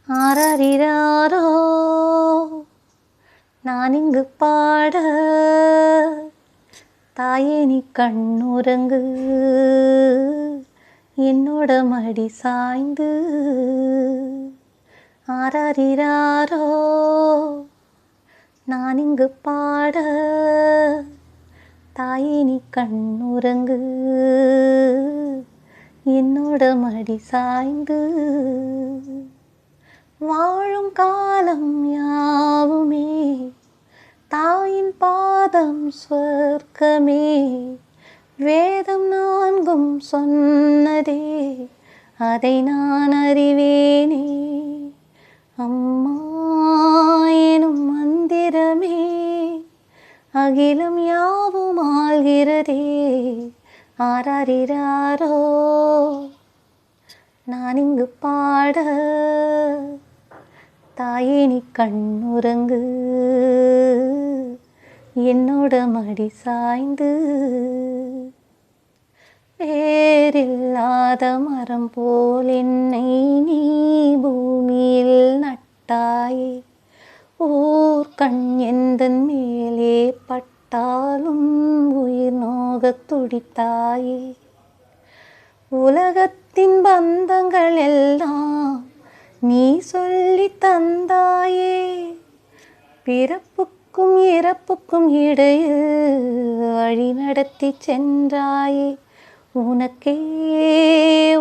ஆராரிராரோ நான் இங்கு பாட, தாயே நீ கண்ணுறங்கு, என்னோட மடி சாய்ந்து. ஆராரிராரோ நான் இங்கு பாட, தாயே நீ கண்ணுறங்கு, என்னோட மடி சாய்ந்து. வாழும் காலம் யாவுமே தாயின் பாதம் சொர்க்கமே, வேதம் நான்கும் சொன்னதே அதை நான் அறிவேனே. அம்மா எனும் மந்திரமே அகிலம் யாவும் ஆள்கிறதே. ஆராரிராரோ நான் இங்கு பாட, தாயே நீ கண்ணுறங்கு, என்னோட மடி சாய்ந்து. வேரில்லாத மரம் போல் என்னை நீ பூமியில் நட்டாயே, ஊர் கண் எந்தன் மேலே பட்டாலும் உயிர் நோகத் துடித்தாயே. உலகத்தின் பந்தங்கள் எல்லாம் நீ சொல்லி தந்தாயே, பிறப்புக்கும் இறப்புக்கும் இடையில் வழி நடத்தி சென்றாயே. உனக்கே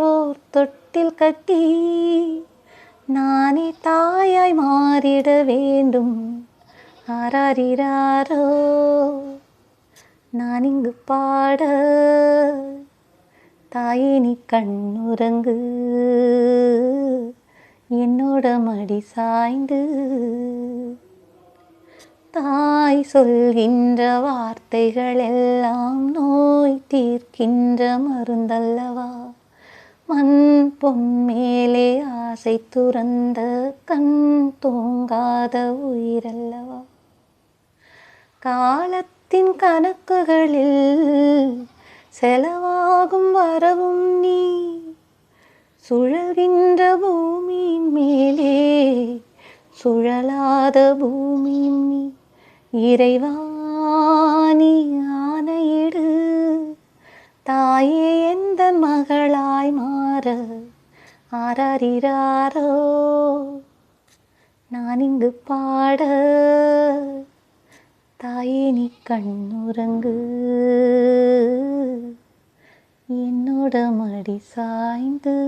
ஓர் தொட்டில் கட்டி நானே தாயாய் மாறிட வேண்டும். ஆராரிராரோ நான் இங்கு பாட, தாயே நீ கண்ணுறங்கு, என்னோட மடி சாய்ந்து. தாய் சொல்கின்ற வார்த்தைகள் எல்லாம் நோய் தீர்க்கின்ற மருந்தல்லவா. மண் பொன் மேலே ஆசை துறந்த கண் தூங்காத உயிரல்லவா. காலத்தின் கணக்குகளில் செலவாகும் வரவும் நீ, சுழல்கின்ற பூமியின் மேலே சுழலாத பூமியும் நீ. இறைவா நீ ஆணையிடு, தாயே எந்தன் மகளாய் மாற. ஆராரிராரோ நான் இங்கு பாட, தாயே நீ கண்ணுறங்கு, என்னோட மடி சாய்ந்து.